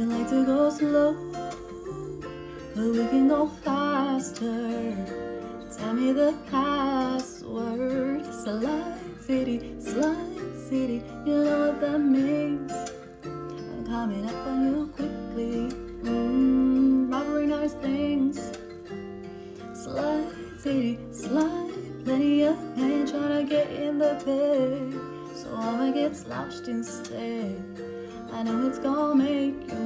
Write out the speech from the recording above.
you like to go slow, but we can go faster. Tell me the password. Slide city, you know what that means. I'm coming up on you quickly. Robbery, nice things. Slide city, slide. Plenty of pain trying to get in the bed, so I'ma get slouched instead. I know it's gonna make you